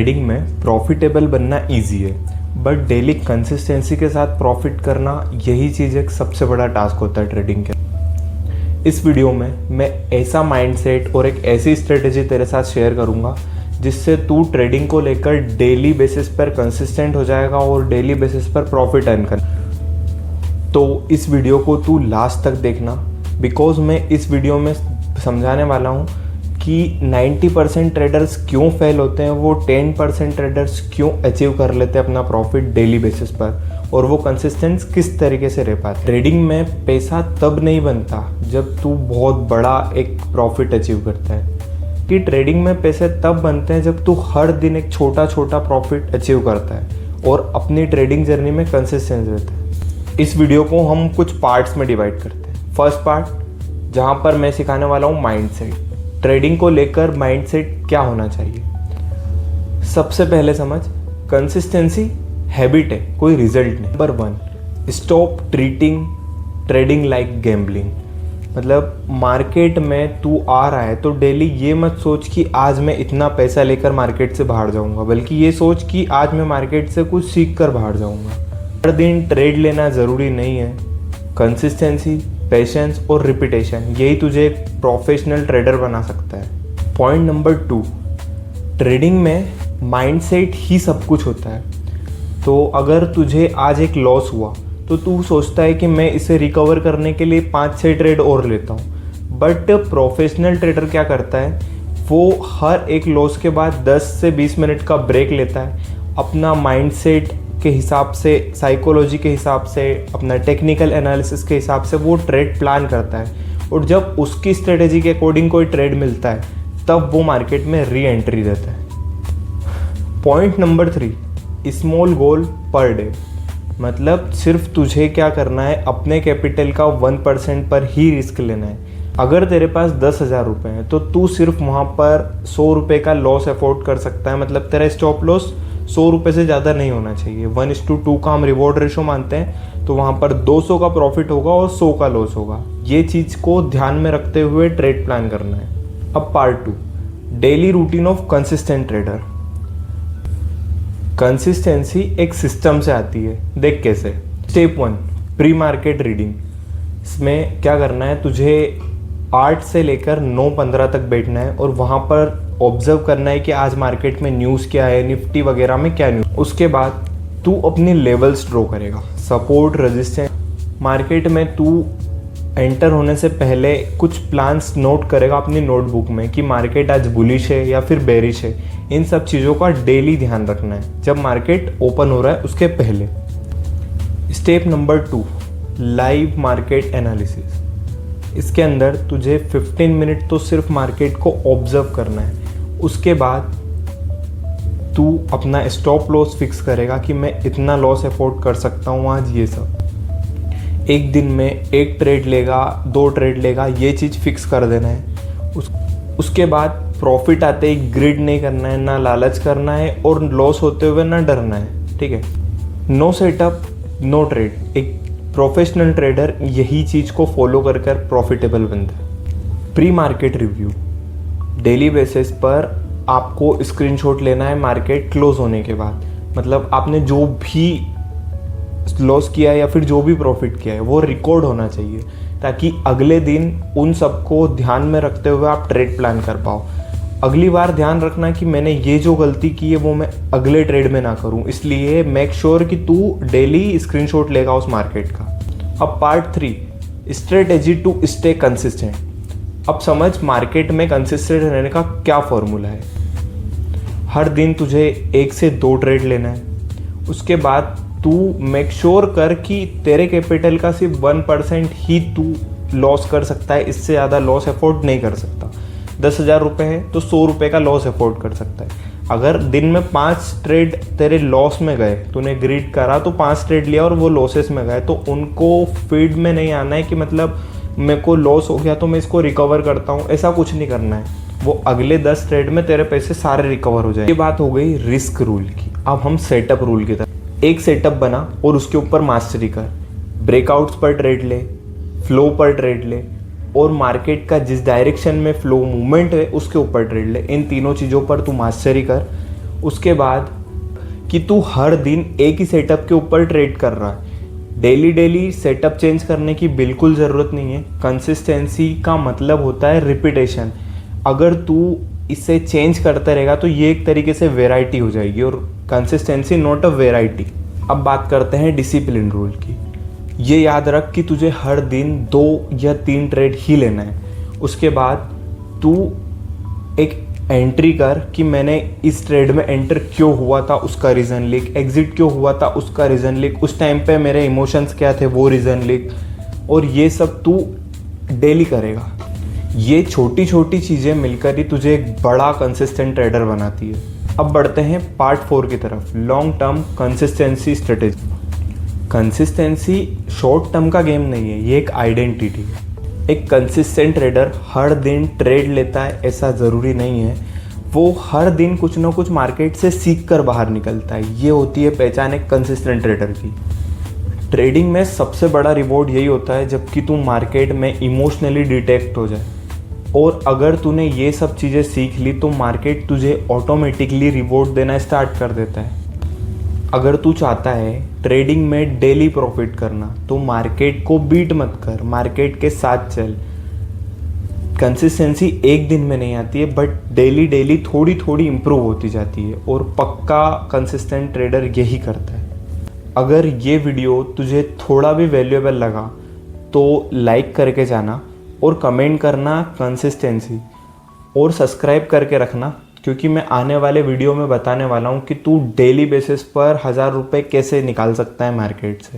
Trading में profitable बनना easy है, बट डेली कंसिस्टेंसी के साथ प्रॉफिट करना यही चीज़ एक सबसे बड़ा टास्क होता है ट्रेडिंग के। इस वीडियो में मैं ऐसा माइंडसेट और एक ऐसी स्ट्रेटेजी तेरे साथ शेयर करूंगा जिससे तू ट्रेडिंग को लेकर डेली बेसिस पर कंसिस्टेंट हो जाएगा और डेली बेसिस पर प्रॉफिट अर्न कर। तो इस वीडियो को तू लास्ट तक देखना, बिकॉज मैं इस वीडियो में समझाने वाला हूँ कि 90% ट्रेडर्स क्यों फेल होते हैं, वो 10% ट्रेडर्स क्यों अचीव कर लेते हैं अपना प्रॉफिट डेली बेसिस पर, और वो कंसिस्टेंस किस तरीके से रह पाते। ट्रेडिंग में पैसा तब नहीं बनता जब तू बहुत बड़ा एक प्रॉफिट अचीव करता है, कि ट्रेडिंग में पैसे तब बनते हैं जब तू हर दिन एक छोटा छोटा प्रॉफिट अचीव करता है और अपनी ट्रेडिंग जर्नी में कंसिस्टेंस रहता है। इस वीडियो को हम कुछ पार्ट्स में डिवाइड करते हैं। फर्स्ट पार्ट जहाँ पर मैं सिखाने वाला हूँ माइंडसेट, ट्रेडिंग को लेकर माइंडसेट क्या होना चाहिए। सबसे पहले समझ, कंसिस्टेंसी हैबिट है, कोई रिजल्ट नहीं। Number 1, stop treating trading like gambling. मतलब मार्केट में तू आ रहा है तो डेली ये मत सोच कि आज मैं इतना पैसा लेकर मार्केट से बाहर जाऊंगा, बल्कि ये सोच कि आज मैं मार्केट से कुछ सीख कर बाहर जाऊंगा। हर दिन ट्रेड लेना ज़रूरी नहीं है। कंसिस्टेंसी, पेशेंस और रिपीटेशन, यही तुझे एक प्रोफेशनल ट्रेडर बना सकता है। पॉइंट नंबर 2, ट्रेडिंग में माइंडसेट ही सब कुछ होता है। तो अगर तुझे आज एक लॉस हुआ तो तू सोचता है कि मैं इसे रिकवर करने के लिए 5-6 ट्रेड और लेता हूँ, बट प्रोफेशनल ट्रेडर क्या करता है, वो हर एक लॉस के बाद 10 से 20 मिनट का ब्रेक लेता है, अपना माइंडसेट के हिसाब से, साइकोलॉजी के हिसाब से, अपना टेक्निकल एनालिसिस के हिसाब से वो ट्रेड प्लान करता है, और जब उसकी स्ट्रेटेजी के अकॉर्डिंग कोई ट्रेड मिलता है तब वो मार्केट में री एंट्री देता है। Point number 3, small goal per day. मतलब सिर्फ तुझे क्या करना है, अपने कैपिटल का 1% पर ही रिस्क लेना है। अगर तेरे पास 10,000 रुपये हैं तो तू सिर्फ वहाँ पर 100 रुपये का लॉस अफोर्ड कर सकता है। मतलब तेरा स्टॉप लॉस 100 रुपये से ज़्यादा नहीं होना चाहिए। 1:2 का हम रिवॉर्ड रेशो मानते हैं, तो वहाँ पर 200 का प्रॉफिट होगा और 100 का लॉस होगा। ये चीज़ को ध्यान में रखते हुए ट्रेड प्लान करना है। अब part 2, daily routine of consistent trader. Consistency एक सिस्टम से आती है, देख कैसे। Step 1, pre market reading. इसमें क्या करना है, तुझे 8 से लेकर 9:15 तक बैठना है और वहाँ पर ऑब्जर्व करना है कि आज मार्केट में न्यूज़ क्या है, निफ्टी वगैरह में क्या न्यूज़। उसके बाद तू अपने लेवल्स ड्रॉ करेगा, सपोर्ट, रेजिस्टेंस। मार्केट में तू एंटर होने से पहले कुछ प्लान्स नोट करेगा अपनी नोटबुक में कि मार्केट आज बुलिश है या फिर बेरिश है। इन सब चीज़ों का डेली ध्यान रखना है जब मार्केट ओपन हो रहा है उसके पहले। Step number 2, live market analysis. इसके अंदर तुझे 15 मिनट तो सिर्फ मार्केट को ऑब्जर्व करना है। उसके बाद तू अपना स्टॉप लॉस फिक्स करेगा कि मैं इतना लॉस अफोर्ड कर सकता हूँ आज। ये सब एक दिन में 1 ट्रेड लेगा, 2 ट्रेड लेगा, ये चीज़ फिक्स कर देना है। उसके बाद प्रॉफिट आते ही ग्रिड नहीं करना है, ना लालच करना है, और लॉस होते हुए ना डरना है। ठीक है, नो सेटअप नो ट्रेड। एक प्रोफेशनल ट्रेडर यही चीज़ को फॉलो कर कर प्रॉफिटेबल बनता है। Pre market review, daily basis पर आपको स्क्रीनशॉट लेना है मार्केट क्लोज होने के बाद। मतलब आपने जो भी लॉस किया है या फिर जो भी प्रॉफिट किया है वो रिकॉर्ड होना चाहिए, ताकि अगले दिन उन सबको ध्यान में रखते हुए आप ट्रेड प्लान कर पाओ। अगली बार ध्यान रखना कि मैंने ये जो गलती की है वो मैं अगले ट्रेड में ना करूं, इसलिए मेक श्योर कि तू डेली स्क्रीनशॉट लेगा उस मार्केट का। अब part 3, strategy to stay consistent. अब समझ मार्केट में कंसिस्टेंट रहने का क्या फॉर्मूला है। हर दिन तुझे 1 से 2 ट्रेड लेना है। उसके बाद तू मेक श्योर कर कि तेरे कैपिटल का सिर्फ 1% ही तू लॉस कर सकता है, इससे ज़्यादा लॉस अफोर्ड नहीं कर सकता। 10,000 रुपये है तो 100 रुपये का लॉस अफोर्ड कर सकता है। अगर दिन में 5 ट्रेड तेरे लॉस में गए, तूने ग्रिड करा तो 5 ट्रेड लिया और वो लॉसेस में गए, तो उनको फीड में नहीं आना है कि मतलब मेरे को लॉस हो गया तो मैं इसको रिकवर करता हूँ, ऐसा कुछ नहीं करना है। वो अगले 10 ट्रेड में तेरे पैसे सारे रिकवर हो जाए। ये बात हो गई रिस्क रूल की। अब हम सेटअप रूल की तरफ। एक सेटअप बना और उसके ऊपर मास्टरी कर। ब्रेकआउट्स पर ट्रेड ले, फ्लो पर ट्रेड ले, और मार्केट का जिस डायरेक्शन में फ्लो मूवमेंट है उसके ऊपर ट्रेड ले। इन तीनों चीज़ों पर तू मास्टरी कर। उसके बाद कि तू हर दिन एक ही सेटअप के ऊपर ट्रेड कर रहा है। डेली डेली सेटअप चेंज करने की बिल्कुल ज़रूरत नहीं है। कंसिस्टेंसी का मतलब होता है रिपीटेशन। अगर तू इसे चेंज करता रहेगा तो ये एक तरीके से वेराइटी हो जाएगी, और कंसिस्टेंसी नॉट अ वेराइटी। अब बात करते हैं डिसिप्लिन रूल की। ये याद रख कि तुझे हर दिन 2 या 3 ट्रेड ही लेना है। उसके बाद तू एक एंट्री कर कि मैंने इस ट्रेड में एंटर क्यों हुआ था उसका रीज़न लिख, एग्जिट क्यों हुआ था उसका रीज़न लिख, उस टाइम पे मेरे इमोशंस क्या थे वो रीज़न लिख, और ये सब तू डेली करेगा। ये छोटी छोटी चीज़ें मिलकर ही तुझे एक बड़ा कंसिस्टेंट ट्रेडर बनाती है। अब बढ़ते हैं पार्ट 4 की तरफ, long term consistency strategy. Consistency short term का गेम नहीं है, ये एक आइडेंटिटी है। एक कंसिस्टेंट ट्रेडर हर दिन ट्रेड लेता है ऐसा ज़रूरी नहीं है। वो हर दिन कुछ ना कुछ मार्केट से सीख कर बाहर निकलता है। ये होती है पहचान एक कंसिस्टेंट ट्रेडर की। ट्रेडिंग में सबसे बड़ा रिवॉर्ड यही होता है जबकि तू मार्केट में इमोशनली डिटेक्ट हो जाए, और अगर तूने ये सब चीज़ें सीख ली तो मार्केट तुझे ऑटोमेटिकली रिवॉर्ड देना स्टार्ट कर देता है। अगर तू चाहता है ट्रेडिंग में डेली प्रॉफिट करना तो मार्केट को बीट मत कर, मार्केट के साथ चल। कंसिस्टेंसी एक दिन में नहीं आती है, बट डेली डेली थोड़ी थोड़ी इम्प्रूव होती जाती है, और पक्का कंसिस्टेंट ट्रेडर यही करता है। अगर ये वीडियो तुझे थोड़ा भी वैल्यूएबल लगा तो लाइक करके जाना, और कमेंट करना कंसिस्टेंसी, और सब्सक्राइब करके रखना, क्योंकि मैं आने वाले वीडियो में बताने वाला हूँ कि तू डेली बेसिस पर 1000 रुपये कैसे निकाल सकता है मार्केट से।